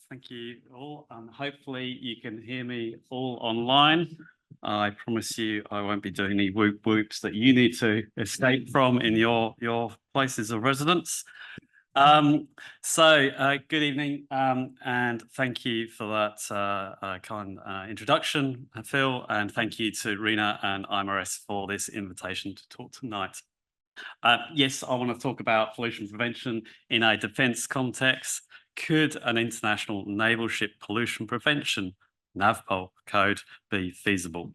Thank you all. Hopefully you can hear me all online. I promise you I won't be doing any whoop whoops that you need to escape from in your places of residence. Good evening, and thank you for that kind introduction, Phil, and thank you to RINA and IMarEST for this invitation to talk tonight. Yes, I want to talk about pollution prevention in a defence context. Could an international naval ship pollution prevention Naval code be feasible?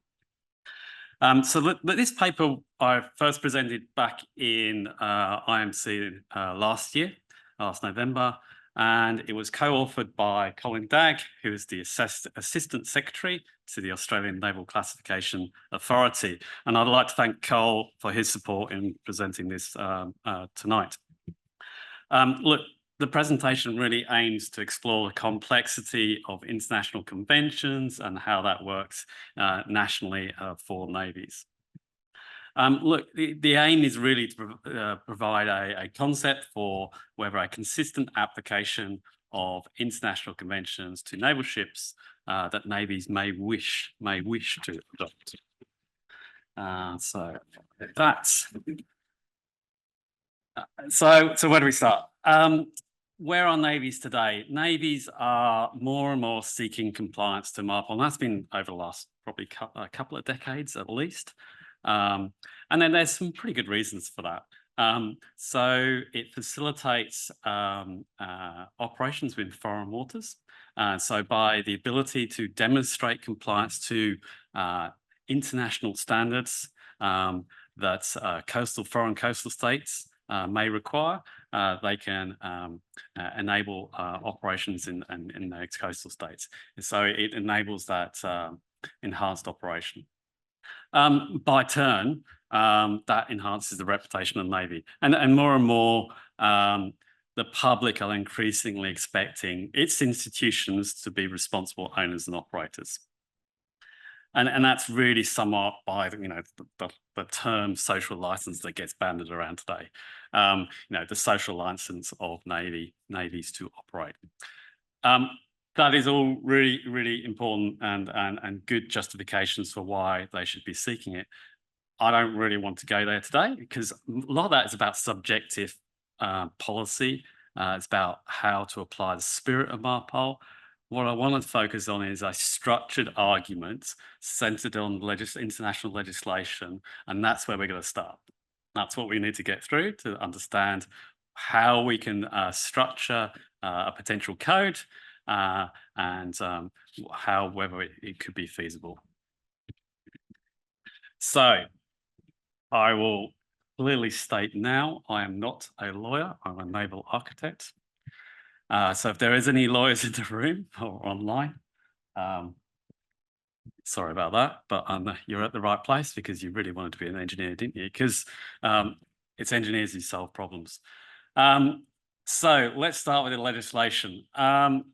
This paper I first presented back in IMC last November, and it was co-authored by Colin Dagg, who is the Assistant Secretary to the Australian Naval Classification Authority. And I'd like to thank Cole for his support in presenting this tonight. Look, the presentation really aims to explore the complexity of international conventions and how that works nationally for navies. Look, the aim is really to provide a concept for whether a consistent application of international conventions to naval ships that navies may wish to adopt. So where do we start? Where are navies today? Navies are more and more seeking compliance to MARPOL, and that's been over the last probably a couple of decades at least. And then there's some pretty good reasons for that. So it facilitates operations within foreign waters. So by the ability to demonstrate compliance to international standards that foreign coastal states may require, they can enable operations in those coastal states. And so it enables that enhanced operation. By turn, that enhances the reputation of the Navy. And more, the public are increasingly expecting its institutions to be responsible owners and operators. And that's really somewhat by the term social license that gets banded around today. The social license of navies to operate. That is all really, really important and good justifications for why they should be seeking it. I don't really want to go there today because a lot of that is about subjective policy. It's about how to apply the spirit of MARPOL. What I want to focus on is a structured argument centered on international legislation, and that's where we're going to start. That's what we need to get through to understand how we can structure a potential code and whether it could be feasible. So I will clearly state now, I am not a lawyer, I'm a naval architect. So if there is any lawyers in the room or online, sorry about that, but you're at the right place because you really wanted to be an engineer, didn't you? Because it's engineers who solve problems. So let's start with the legislation.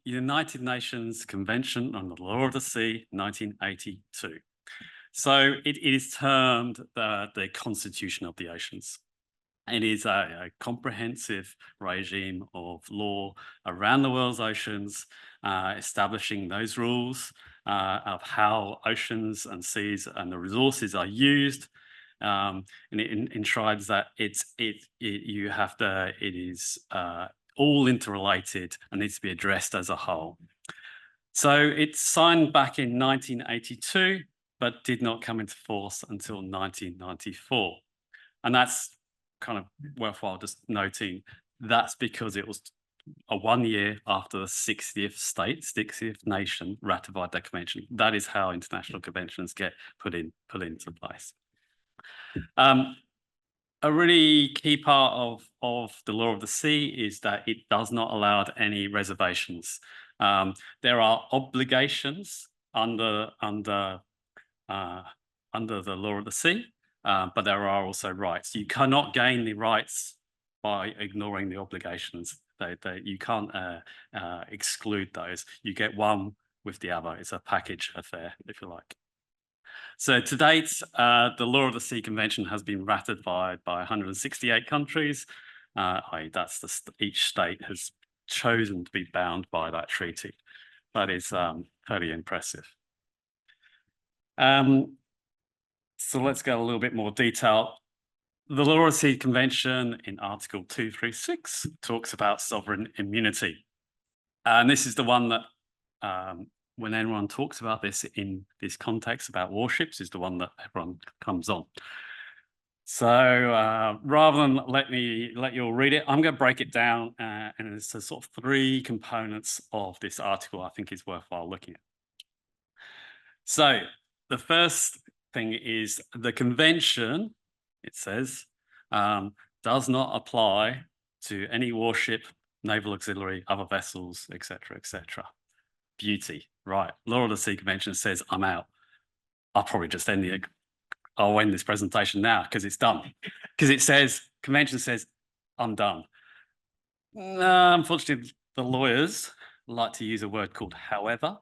United Nations Convention on the Law of the Sea, 1982. So it is termed the Constitution of the Oceans. It is a comprehensive regime of law around the world's oceans, establishing those rules of how oceans and seas and the resources are used. And it enshrines that it is all interrelated and needs to be addressed as a whole. So it's signed back in 1982, but did not come into force until 1994. And that's kind of worthwhile just noting. That's because it was a 1 year after the 60th nation ratified that convention. That is how international conventions get put into place. A really key part of the Law of the Sea is that it does not allow any reservations. There are obligations under the Law of the Sea, but there are also rights. You cannot gain the rights by ignoring the obligations. You can't exclude those. You get one with the other. It's a package affair, if you like. So to date, the Law of the Sea Convention has been ratified by 168 countries. Each state has chosen to be bound by that treaty. That is fairly impressive. So let's go a little bit more detail. The Law of the Sea Convention in Article 236 talks about sovereign immunity. And this is the one that, when anyone talks about this in this context about warships, is the one that everyone comes on. So rather than let you all read it, I'm going to break it down, and it's the sort of 3 components of this article I think is worthwhile looking at. So the first thing is the convention, it says, does not apply to any warship, naval auxiliary, other vessels, etc., etc. Beauty, right? Law of the Sea Convention says I'm out. I'll probably just I'll end this presentation now because it's done. Because it says, convention says, I'm done. Unfortunately, the lawyers like to use a word called however,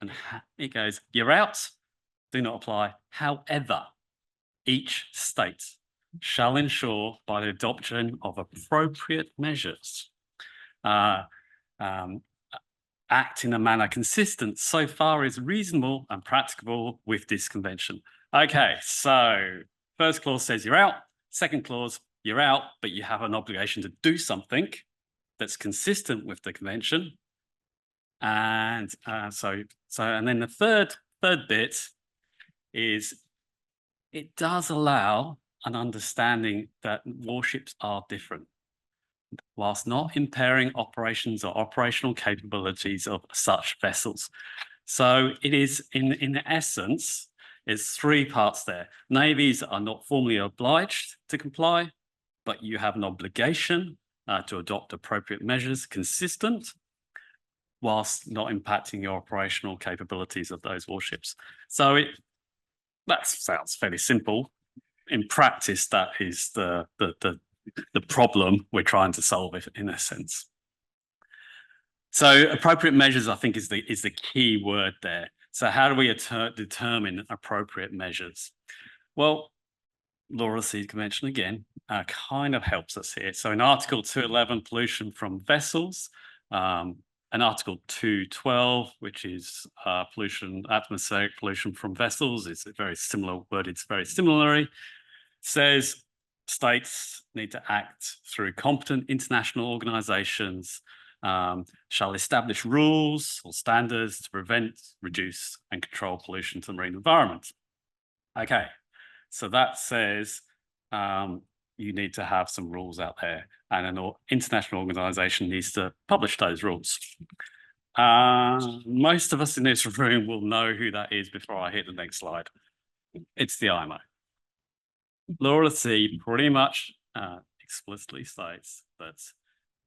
and it goes, you're out, do not apply. However, each state shall ensure by the adoption of appropriate measures, act in a manner consistent so far as reasonable and practicable with this convention. Okay, so first clause says you're out. Second clause, you're out, but you have an obligation to do something that's consistent with the convention. And and then the third bit is it does allow an understanding that warships are different, whilst not impairing operations or operational capabilities of such vessels. So it is, in essence, it's 3 parts there. Navies are not formally obliged to comply, but you have an obligation to adopt appropriate measures consistent whilst not impacting your operational capabilities of those warships. So that sounds fairly simple. In practice, that is the problem we're trying to solve, in a sense. So appropriate measures, I think, is the key word there. So how do we determine appropriate measures? Well, Law of the Sea Convention, again, kind of helps us here. So in Article 211, pollution from vessels, and Article 212, which is atmospheric pollution from vessels, it's a very similar word, it's very similarly, says states need to act through competent international organizations, shall establish rules or standards to prevent, reduce, and control pollution to the marine environment. Okay, so that says you need to have some rules out there, and an international organization needs to publish those rules. Most of us in this room will know who that is before I hit the next slide. It's the IMO. Law of the Sea pretty much explicitly states that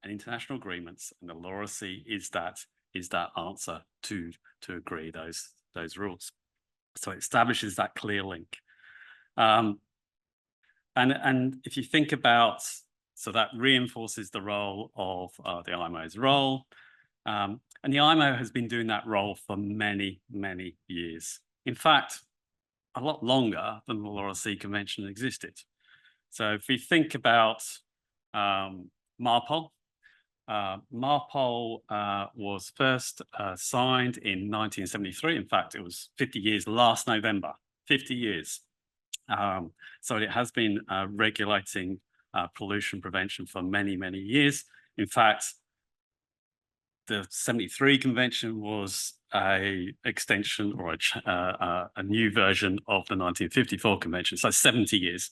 an international agreements and the Law of the Sea is that answer to agree those rules. So it establishes that clear link. And if you think about, so that reinforces the role of the IMO's role. And the IMO has been doing that role for many, many years. In fact, a lot longer than the Law of the Sea Convention existed. So if we think about MARPOL, MARPOL was first signed in 1973. In fact, it was 50 years last November, 50 years. So it has been regulating pollution prevention for many, many years. In fact, the 73 convention was a extension or a new version of the 1954 convention. So 70 years.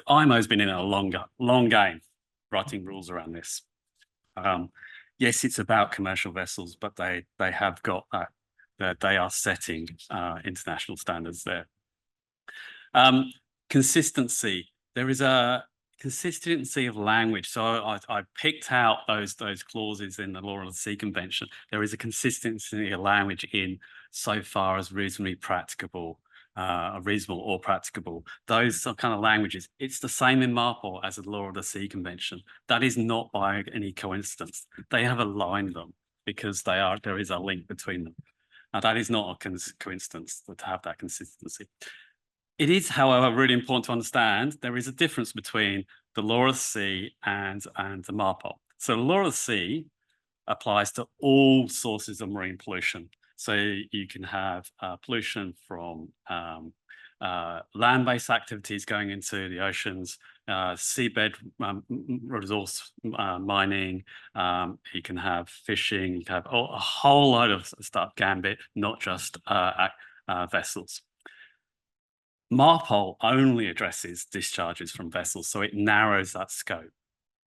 IMO's been in a long game writing rules around this. Yes, it's about commercial vessels, but they have got that they are setting international standards there. Consistency. There is a consistency of language. So I picked out those clauses in the Law of the Sea Convention. There is a consistency of language in so far as reasonably practicable, reasonable or practicable. Those are kind of languages. It's the same in MARPOL as the Law of the Sea Convention. That is not by any coincidence. They have aligned them because there is a link between them. Now, that is not a coincidence to have that consistency. It is, however, really important to understand there is a difference between the Law of the Sea and the MARPOL. So law of the sea applies to all sources of marine pollution. So you can have pollution from land-based activities going into the oceans, seabed resource mining, you can have fishing, you can have a whole load of stuff, gambit, not just vessels. MARPOL only addresses discharges from vessels, so it narrows that scope.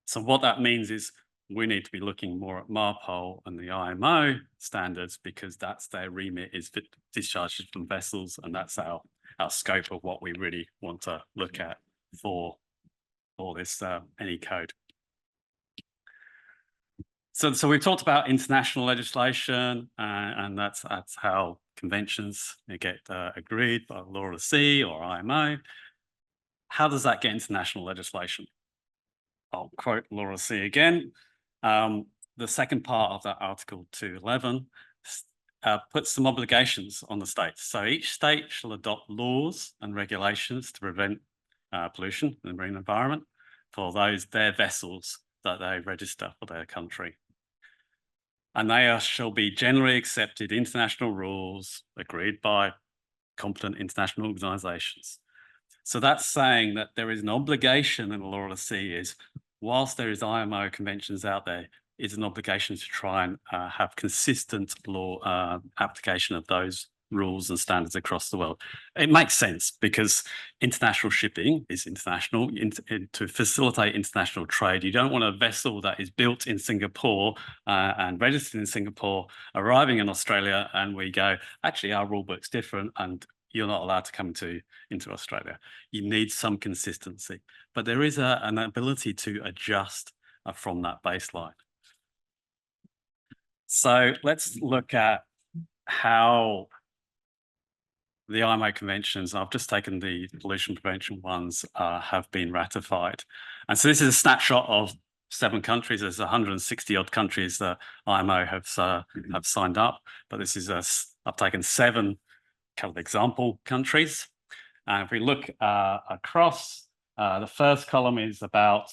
So what that means is we need to be looking more at MARPOL and the IMO standards, because that's their remit, is discharges from vessels, and that's our scope of what we really want to look at for this any code. So we've talked about international legislation, and that's how conventions get agreed by law of the sea or IMO. How does that get into national legislation? I'll quote law of the sea again. The second part of that Article 211 puts some obligations on the states. So each state shall adopt laws and regulations to prevent pollution in the marine environment for their vessels that they register for their country. And they shall be generally accepted international rules agreed by competent international organisations. So that's saying that there is an obligation in the law of the sea, is whilst there is IMO conventions out there, it's an obligation to try and have consistent law application of those rules and standards across the world. It makes sense because international shipping is international. To facilitate international trade, you don't want a vessel that is built in Singapore and registered in Singapore arriving in Australia, and we go, actually our rule book's different and you're not allowed to come into Australia. You need some consistency, but there is an ability to adjust from that baseline. So let's look at how the IMO conventions, I've just taken the pollution prevention ones, have been ratified. And so this is a snapshot of 7 countries. There's 160 odd countries that IMO have signed up, but this is I've taken 7 kind of example countries. And if we look across, the first column is about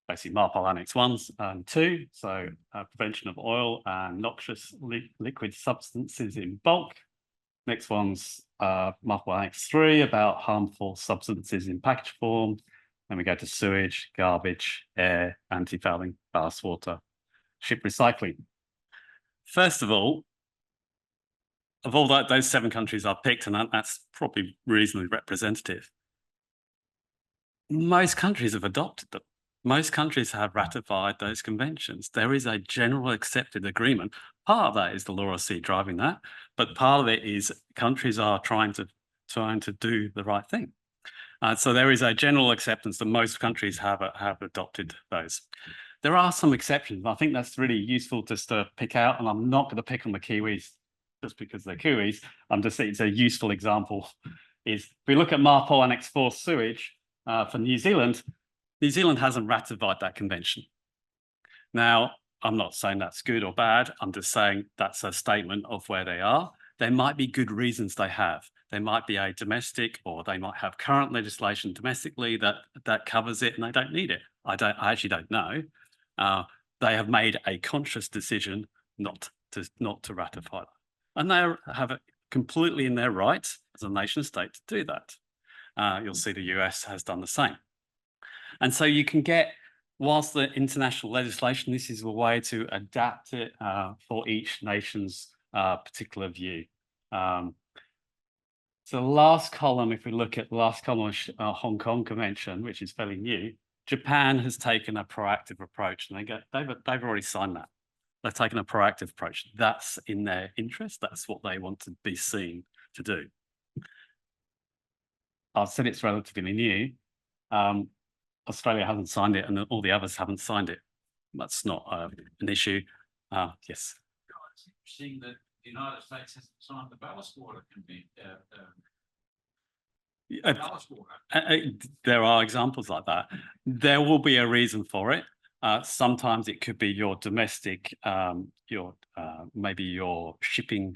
basically MARPOL Annex 1 and 2, so prevention of oil and noxious liquid substances in bulk. Next one's MARPOL Annex 3, about harmful substances in package form. Then we go to sewage, garbage, air, anti-fouling, ballast water, ship recycling. First of all those 7 countries I've picked, and that's probably reasonably representative, most countries have adopted them. Most countries have ratified those conventions. There is a general accepted agreement. Part of that is the law of the sea driving that, but part of it is countries are trying to do the right thing. So there is a general acceptance that most countries have adopted those. There are some exceptions. I think that's really useful just to pick out, and I'm not going to pick on the Kiwis just because they're Kiwis. I'm just saying it's a useful example. Is if we look at MARPOL Annex 4 sewage for New Zealand hasn't ratified that convention. Now, I'm not saying that's good or bad. I'm just saying that's a statement of where they are. There might be good reasons they have. They might be a domestic, or they might have current legislation domestically that covers it and they don't need it. I actually don't know. They have made a conscious decision not to ratify that. And they have it completely in their right as a nation state to do that. You'll see the US has done the same. And so you can get, whilst the international legislation, this is a way to adapt it for each nation's particular view. So the last column, if we look at the last column of Hong Kong Convention, which is fairly new, Japan has taken a proactive approach, and they've already signed that. They've taken a proactive approach. That's in their interest. That's what they want to be seen to do. I've said it's relatively new. Australia hasn't signed it, and all the others haven't signed it. That's not an issue. Yes. It's interesting that the United States hasn't signed the ballast water convention. Ballast water. There are examples like that. There will be a reason for it. Sometimes it could be your domestic, maybe your shipping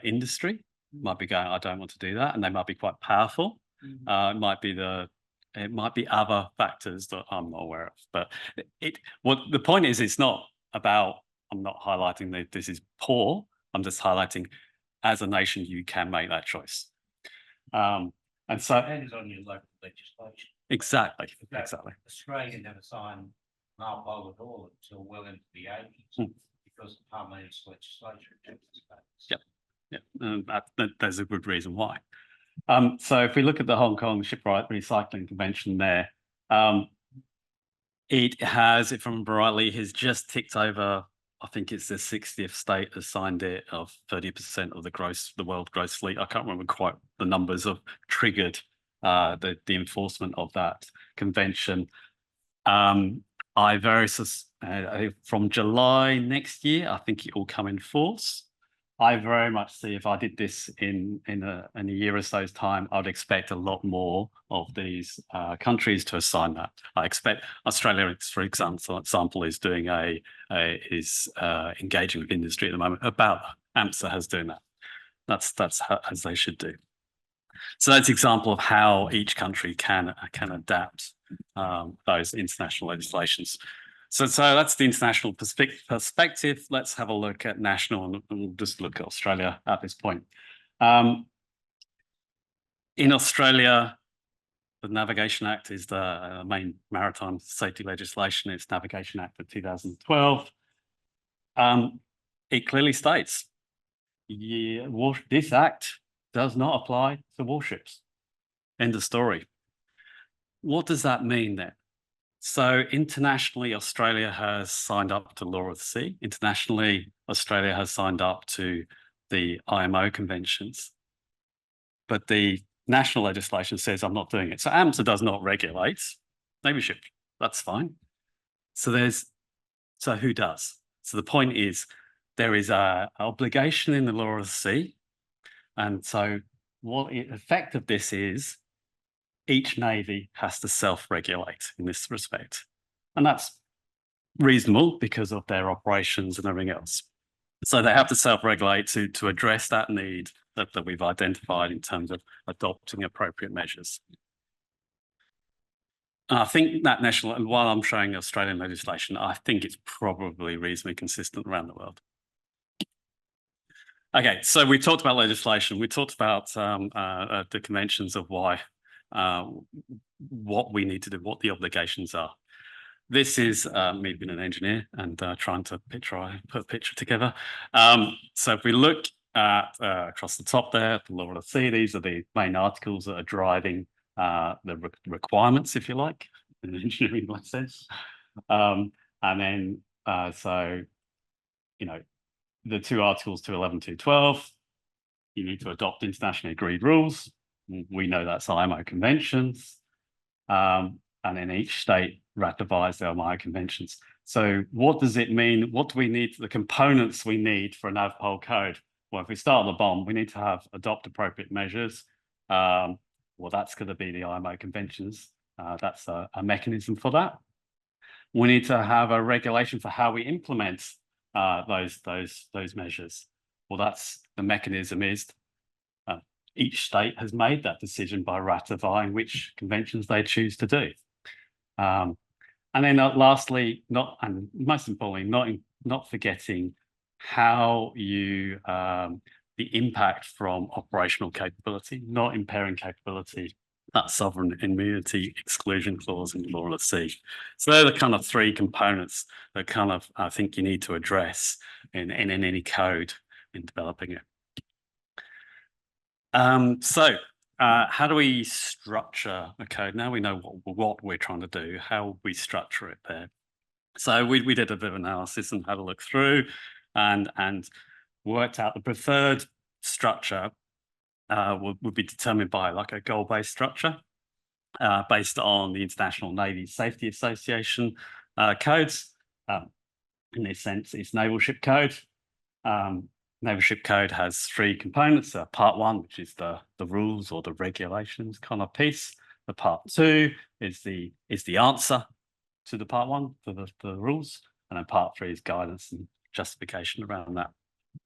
industry might be going, I don't want to do that, and they might be quite powerful. It might be the It might be other factors that I'm not aware of, but what the point is, it's not about, I'm not highlighting that this is poor. I'm just highlighting as a nation, you can make that choice. And so Depends on your local legislation. exactly. Australia never signed Naval at all until well into the 80s because the Parliament's legislature took the space. Yeah, there's a good reason why. So if we look at the Hong Kong Shipwright Recycling Convention there, it has, if I remember rightly, has just ticked over, I think it's the 60th state has signed it, of 30% of the world gross fleet. I can't remember quite the numbers of triggered the enforcement of that convention. From July next year, I think it will come in force. I very much see, if I did this in a year or so's time, I'd expect a lot more of these countries to assign that. I expect Australia, for example, is doing is engaging with industry at the moment about that. AMSA has doing that. That's as they should do. So that's an example of how each country can adapt those international legislations. So that's the international perspective. Let's have a look at national, and we'll just look at Australia at this point. In Australia, the Navigation Act is the main maritime safety legislation. It's Navigation Act of 2012. It clearly states this act does not apply to warships. End of story. What does that mean then? So internationally, Australia has signed up to Law of the Sea. Internationally, Australia has signed up to the IMO conventions. But the national legislation says I'm not doing it. So AMSA does not regulate Navy ships. That's fine. So who does? So the point is, there is an obligation in the Law of the Sea. And so what the effect of this is, each Navy has to self-regulate in this respect. And that's reasonable because of their operations and everything else. So they have to self-regulate to address that need that we've identified in terms of adopting appropriate measures. And I think that national, and while I'm showing Australian legislation, I think it's probably reasonably consistent around the world. Okay, so we talked about legislation. We talked about the conventions of why, what we need to do, what the obligations are. This is me being an engineer and trying to put a picture together. So if we look at across the top there, the Law of the Sea, these are the main articles that are driving the requirements, if you like, in an engineering sense. And then, so, you know, the two articles 211, 212, you need to adopt internationally agreed rules. We know that's IMO conventions. And then each state ratifies the IMO conventions. So what does it mean? What do we need? The components we need for a NavPol code? Well, if we start at the bottom, we need to adopt appropriate measures. Well, that's going to be the IMO conventions. That's a mechanism for that. We need to have a regulation for how we implement those measures. Well, that's the mechanism is each state has made that decision by ratifying which conventions they choose to do. And then lastly, and most importantly, not forgetting how you the impact from operational capability, not impairing capability, that sovereign immunity exclusion clause in the Law of the Sea. So they're the kind of three components that kind of I think you need to address in any code in developing it. How do we structure a code? Now we know what we're trying to do, how we structure it there. So we did a bit of analysis and had a look through and worked out the preferred structure would be determined by like a goal-based structure based on the International Navy Safety Association codes. In this sense, it's Naval Ship Code. Naval Ship Code has three components. Part one, which is the rules or the regulations kind of piece. The part two is the answer to the part one for the rules, and then part three is guidance and justification around that.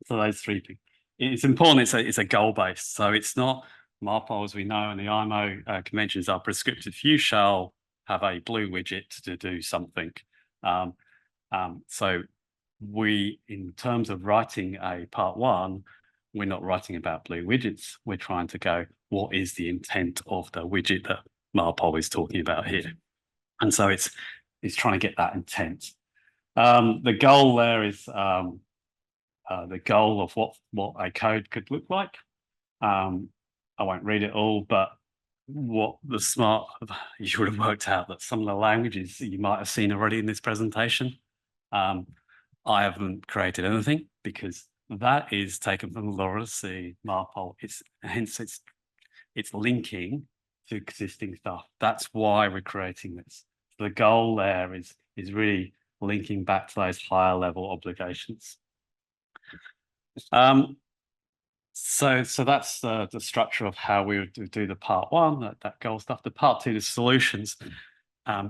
So those three things. It's important. It's a goal based, so it's not MARPOL, as we know, and the IMO conventions are prescriptive. You shall have a blue widget to do something. So we, in terms of writing a part 1, we're not writing about blue widgets. We're trying to go, what is the intent of the widget that MARPOL is talking about here? And so it's trying to get that intent. The goal there is the goal of what a code could look like. I won't read it all, but what the smart, you would have worked out that some of the languages you might have seen already in this presentation. I haven't created anything because that is taken from the MARPOL. It's linking to existing stuff. That's why we're creating this. The goal there is really linking back to those higher level obligations. So that's the structure of how we would do the part 1, that goal stuff. The part 2, the solutions.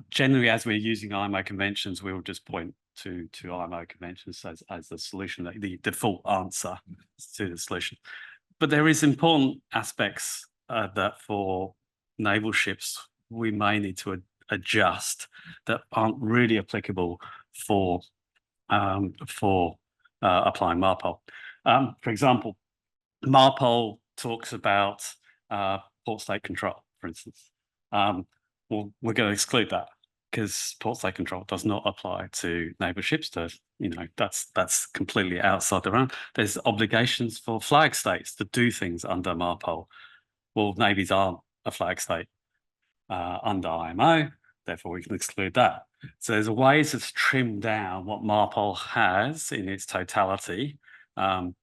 Generally, as we're using IMO conventions, we will just point to IMO conventions as the solution, the default answer to the solution. But there is important aspects that for naval ships we may need to adjust that aren't really applicable for applying MARPOL. For example, MARPOL talks about port state control, for instance. Well, we're going to exclude that because port state control does not apply to naval ships. That's completely outside the realm. There's obligations for flag states to do things under MARPOL. Well, navies aren't a flag state under IMO, therefore we can exclude that. So there's ways to trim down what MARPOL has in its totality to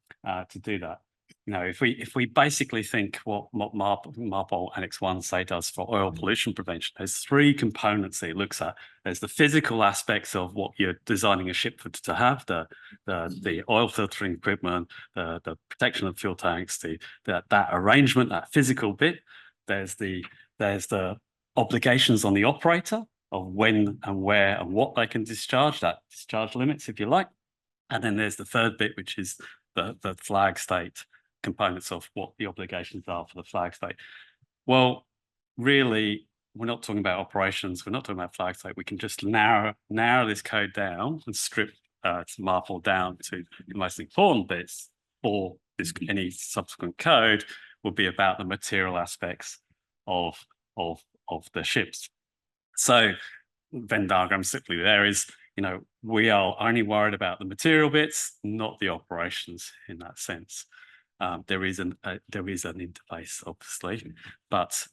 do that. If we basically think what MARPOL Annex 1 say does for oil pollution prevention, there's 3 components that it looks at. There's the physical aspects of what you're designing a ship to have, the oil filtering equipment, the protection of fuel tanks, that arrangement, that physical bit. There's the obligations on the operator of when and where and what they can discharge, that discharge limits, if you like. And then there's the third bit, which is the flag state components of what the obligations are for the flag state. Well, really, we're not talking about operations. We're not talking about flag state. We can just narrow this code down and strip MARPOL down to the most important bits for any subsequent code will be about the material aspects of the ships. So Venn diagram simply there is, we are only worried about the material bits, not the operations in that sense. There is an interface, obviously, but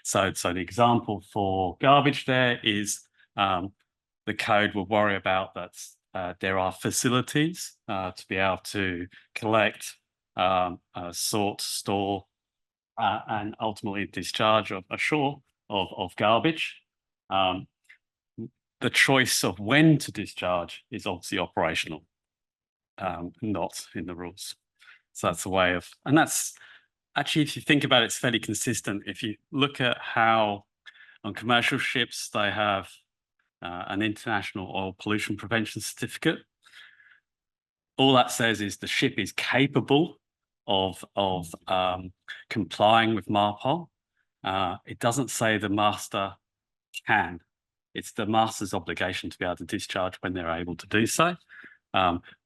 so the example for garbage there is the code will worry about that there are facilities to be able to collect, sort, store, and ultimately discharge ashore of garbage. The choice of when to discharge is obviously operational, not in the rules. So that's a way of, and that's actually, if you think about it, it's fairly consistent. If you look at how on commercial ships, they have an international oil pollution prevention certificate. All that says is the ship is capable of complying with MARPOL. It doesn't say the master can. It's the master's obligation to be able to discharge when they're able to do so.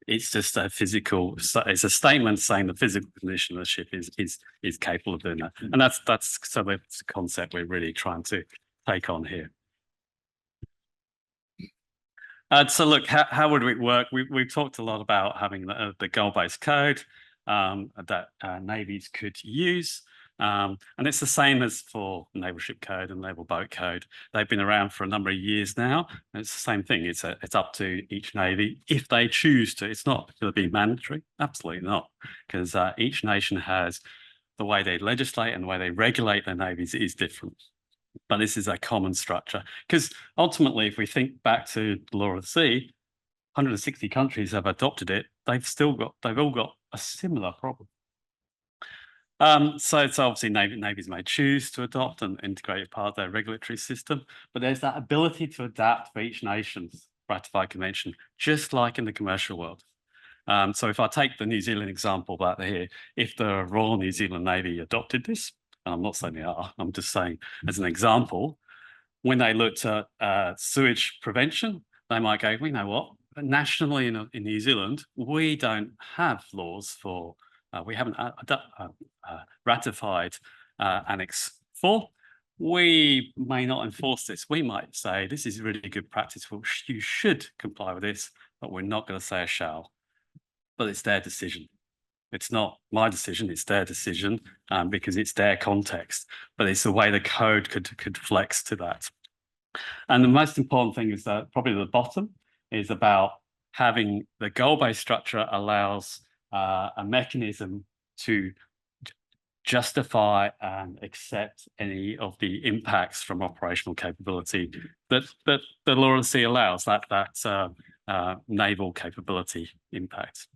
It's just a physical. It's a statement saying the physical condition of the ship is capable of doing that, and that's the concept we're really trying to take on here. So look, how would it work? We've talked a lot about having the goal-based code that navies could use. And it's the same as for naval ship code and naval boat code. They've been around for a number of years now. And it's the same thing. It's up to each navy if they choose to. It's not going to be mandatory. Absolutely not, because each nation has the way they legislate and the way they regulate their navies is different. But this is a common structure, because ultimately, if we think back to the law of the sea, 160 countries have adopted it. They've all got a similar problem. So it's obviously navies may choose to adopt and integrate it part of their regulatory system, but there's that ability to adapt for each nation's ratified convention, just like in the commercial world. So if I take the New Zealand example back here, if the Royal New Zealand Navy adopted this, and I'm not saying they are, I'm just saying as an example, when they looked at sewage prevention, they might go, we know what, nationally in New Zealand, we don't have laws for, we haven't ratified Annex 4. We may not enforce this. We might say, this is really good practice. Well, you should comply with this, but we're not going to say a shall. But it's their decision. It's not my decision, it's their decision, because it's their context. But it's the way the code could flex to that. And the most important thing is that probably the bottom is about having the goal-based structure allows a mechanism to justify and accept any of the impacts from operational capability that the law of the sea allows, that naval capability impact.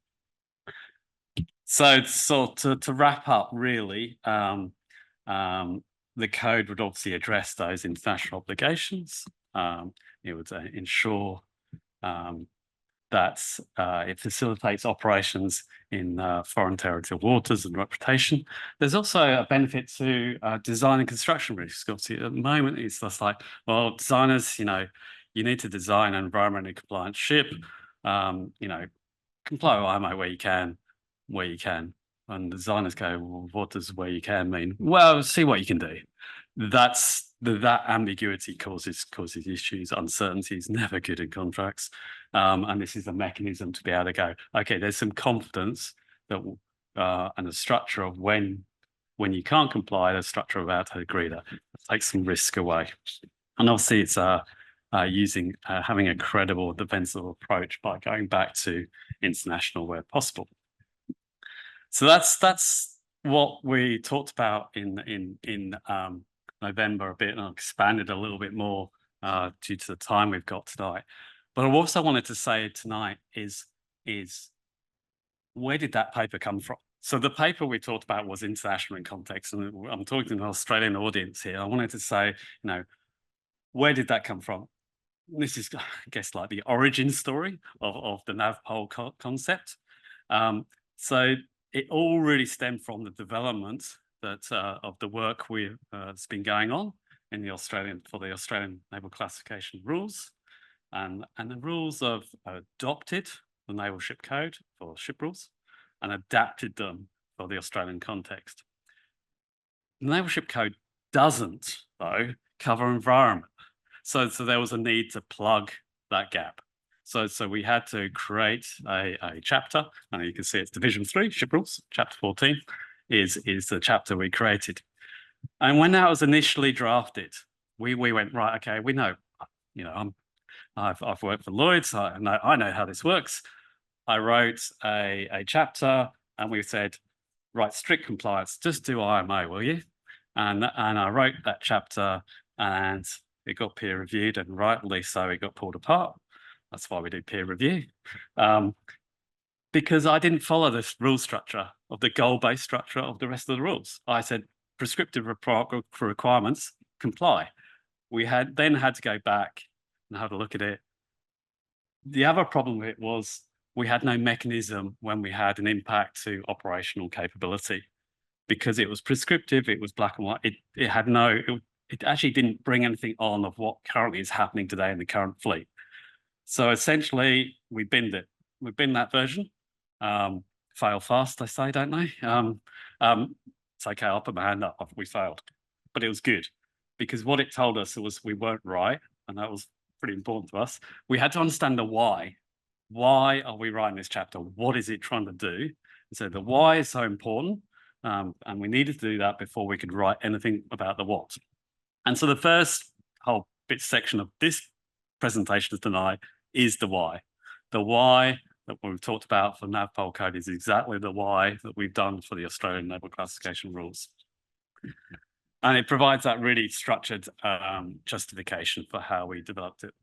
So to wrap up, really, the code would obviously address those international obligations. It would ensure that it facilitates operations in foreign territorial waters and reputation. There's also a benefit to design and construction risks. Obviously, at the moment, it's just like, well, designers, you need to design an environmentally compliant ship, comply with IMO where you can. And designers go, well, what does where you can mean? Well, see what you can do. That ambiguity causes issues. Uncertainty is never good in contracts. And this is a mechanism to be able to go, okay, there's some confidence that and a structure of when you can't comply, the structure of how to agree that takes some risk away. And obviously it's having a credible defensive approach by going back to international where possible. So that's what we talked about in November a bit, and I expanded a little bit more due to the time we've got tonight. But I also wanted to say tonight is where did that paper come from? So the paper we talked about was international in context, and I'm talking to an Australian audience here. I wanted to say, where did that come from? This is, I guess, like the origin story of the NavPol concept. So it all really stemmed from the development of the work that's been going on in the Australian Naval Classification rules, and the rules have adopted the Naval Ship Code for ship rules and adapted them for the Australian context. The Naval Ship Code doesn't, though, cover environment. So there was a need to plug that gap. So we had to create a chapter, and you can see it's Division 3, Ship Rules, Chapter 14 is the chapter we created. And when that was initially drafted, we went, right, okay, we know, I've worked for Lloyd's, I know how this works. I wrote a chapter, and we said, right, strict compliance, just do IMO, will you? And I wrote that chapter, and it got peer reviewed, and rightly so, it got pulled apart. That's why we do peer review. Because I didn't follow this rule structure of the goal-based structure of the rest of the rules. I said, prescriptive requirements, comply. We then had to go back and have a look at it. The other problem with it was we had no mechanism when we had an impact to operational capability. Because it was prescriptive, it was black and white, it actually didn't bring anything on of what currently is happening today in the current fleet. So essentially, we binned it. We binned that version. Fail fast, they say, don't they? It's okay, I'll put my hand up. We failed. But it was good, because what it told us was we weren't right, and that was pretty important to us. We had to understand the why. Why are we writing this chapter? What is it trying to do? And so the why is so important, and we needed to do that before we could write anything about the what. And so the first whole section of this presentation tonight is the why. The why that we've talked about for NavPol code is exactly the why that we've done for the Australian Naval Classification rules. And it provides that really structured justification for how we developed it.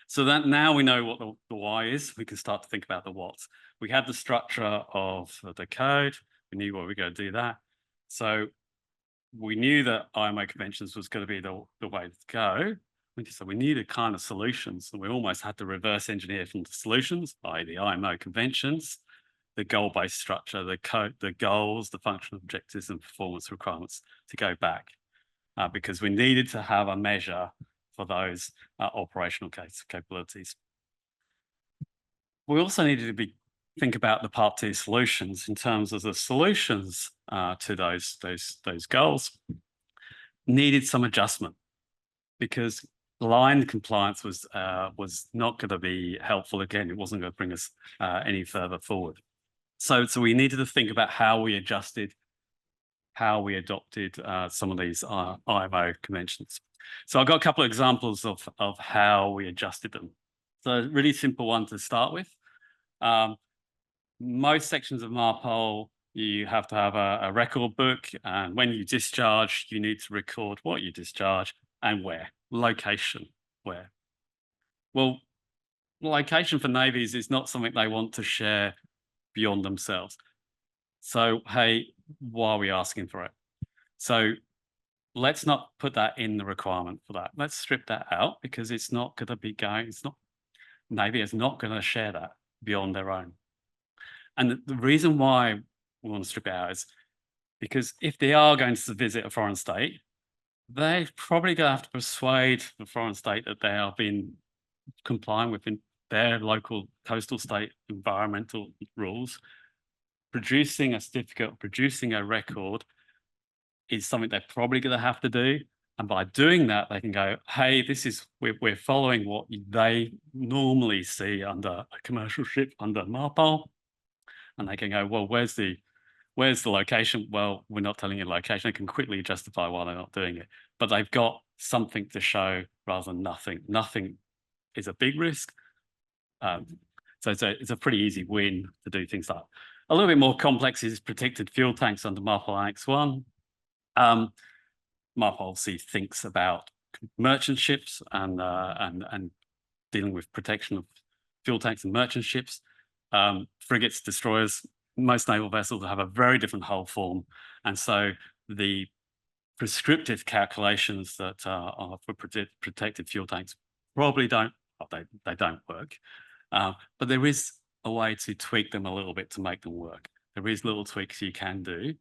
So that now we know what the why is, we can start to think about the what. We had the structure of the code, we knew what we were going to do that. So we knew that IMO conventions was going to be the way to go. So we needed kind of solutions, and we almost had to reverse engineer from the solutions, i.e. the IMO conventions, the goal-based structure, the goals, the functional objectives and performance requirements to go back, because we needed to have a measure for those operational capabilities. We also needed to think about the Part 2 solutions in terms of the solutions to those goals needed some adjustment, because blind compliance was not going to be helpful. Again, it wasn't going to bring us any further forward. So we needed to think about how we adopted some of these IMO conventions. So I've got a couple of examples of how we adjusted them. So a really simple one to start with. Most sections of MARPOL, you have to have a record book, and when you discharge, you need to record what you discharge and where, location, where. Well, location for navies is not something they want to share beyond themselves. So, hey, why are we asking for it? So let's not put that in the requirement for that. Let's strip that out, because it's not going to be going, Navy is not going to share that beyond their own. And the reason why we want to strip it out is because if they are going to visit a foreign state, they're probably going to have to persuade the foreign state that they are being complying with their local coastal state environmental rules. Producing a certificate, producing a record is something they're probably going to have to do. And by doing that, they can go, hey, we're following what they normally see under a commercial ship under MARPOL. And they can go, well, where's the location? Well, we're not telling you the location. They can quickly justify why they're not doing it. But they've got something to show rather than nothing. Nothing is a big risk. So it's a pretty easy win to do things like that. A little bit more complex is protected fuel tanks under MARPOL Annex 1. MARPOL obviously thinks about merchant ships and dealing with protection of fuel tanks and merchant ships. Frigates, destroyers, most naval vessels have a very different hull form, and so the prescriptive calculations that are for protected fuel tanks probably don't, they don't work. But there is a way to tweak them a little bit to make them work. There is little tweaks you can do.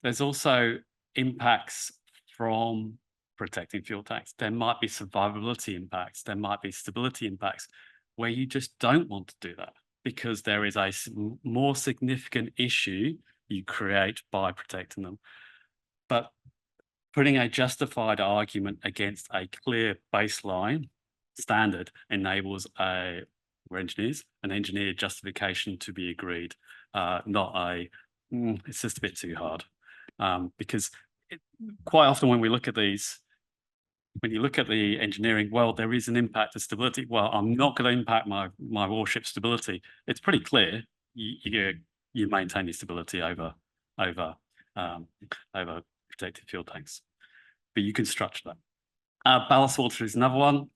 There's also impacts from protecting fuel tanks. There might be survivability impacts. There might be stability impacts where you just don't want to do that, because there is a more significant issue you create by protecting them. But putting a justified argument against a clear baseline standard enables an engineered justification to be agreed, not it's just a bit too hard. Because quite often when we look at these, when you look at the engineering, well, there is an impact to stability. Well, I'm not going to impact my warship stability. It's pretty clear you maintain your stability over protected fuel tanks, but you can structure that. Ballast water is another one.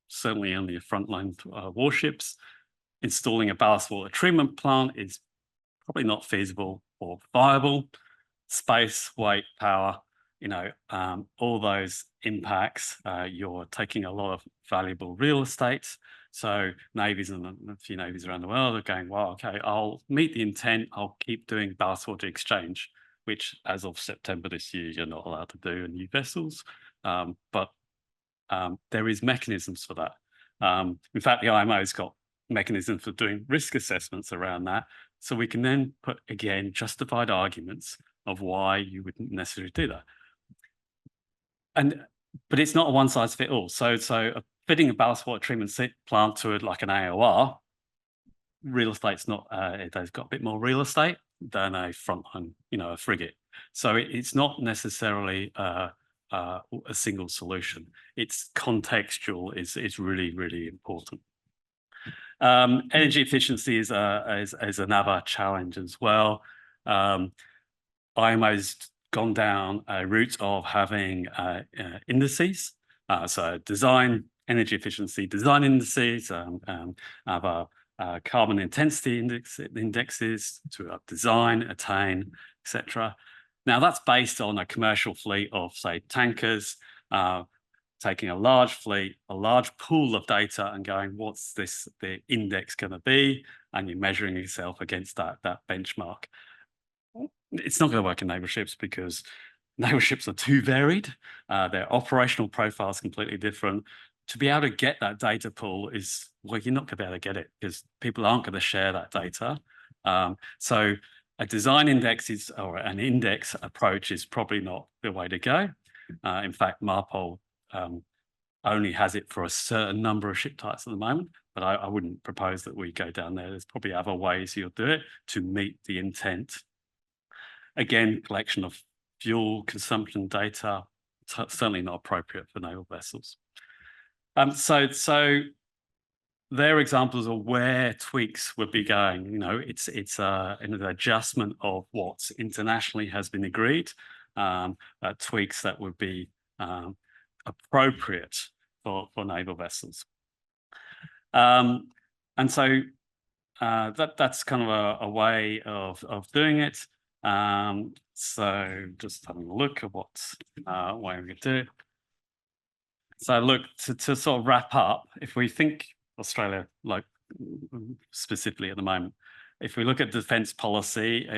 Certainly on the frontline warships, installing a ballast water treatment plant is probably not feasible or viable. Space, weight, power, all those impacts, you're taking a lot of valuable real estate. So navies and a few navies around the world are going, well, okay, I'll meet the intent. I'll keep doing ballast water exchange, which as of September this year, you're not allowed to do in new vessels. But there is mechanisms for that. In fact, the IMO's got mechanisms for doing risk assessments around that. So we can then put, again, justified arguments of why you wouldn't necessarily do that. But it's not a one size fit all. So fitting a ballast water treatment plant to like an AOR, real estate's not, they've got a bit more real estate than a frontline, a frigate. So it's not necessarily a single solution. It's contextual is really, really important. Energy efficiency is another challenge as well. IMO's gone down a route of having indices. So design energy efficiency, design indices, have carbon intensity indexes to design, attain, etc. Now that's based on a commercial fleet of, say, tankers. taking a large fleet, a large pool of data and going, what's the index going to be? And you're measuring yourself against that benchmark. It's not going to work in naval ships because naval ships are too varied. Their operational profile is completely different. To be able to get that data pool is, well, you're not going to be able to get it because people aren't going to share that data. So a design index or an index approach is probably not the way to go. In fact, MARPOL only has it for a certain number of ship types at the moment, but I wouldn't propose that we go down there. There's probably other ways you'll do it to meet the intent. Again, collection of fuel consumption data, certainly not appropriate for naval vessels. So they're examples of where tweaks would be going. You know, it's an adjustment of what internationally has been agreed, tweaks that would be appropriate for naval vessels. And so that's kind of a way of doing it. So just having a look at what way we could do it. So look, to sort of wrap up, if we think Australia, like specifically at the moment, if we look at defence policy,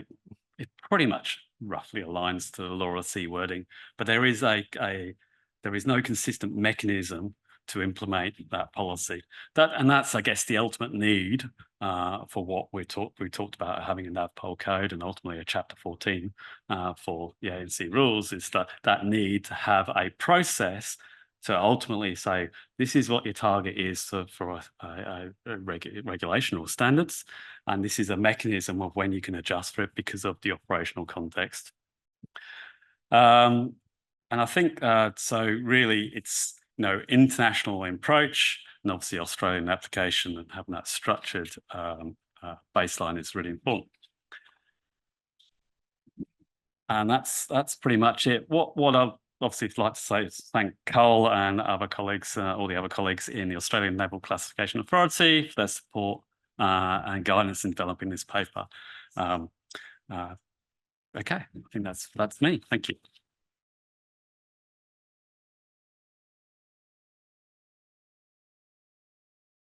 it pretty much roughly aligns to the law of the sea wording, but there is no consistent mechanism to implement that policy. That's, I guess, the ultimate need for what we talked about having a NavPol code and ultimately a Chapter 14 for the ANC rules, is that need to have a process to ultimately say, this is what your target is for a regulation or standards, and this is a mechanism of when you can adjust for it because of the operational context. And I think, so really it's, you know, international approach and obviously Australian application, and having that structured baseline is really important. And that's pretty much it. What I'll obviously like to say is thank Cole and other colleagues, all the other colleagues in the Australian Naval Classification Authority for their support and guidance in developing this paper. Okay, I think that's me. Thank you.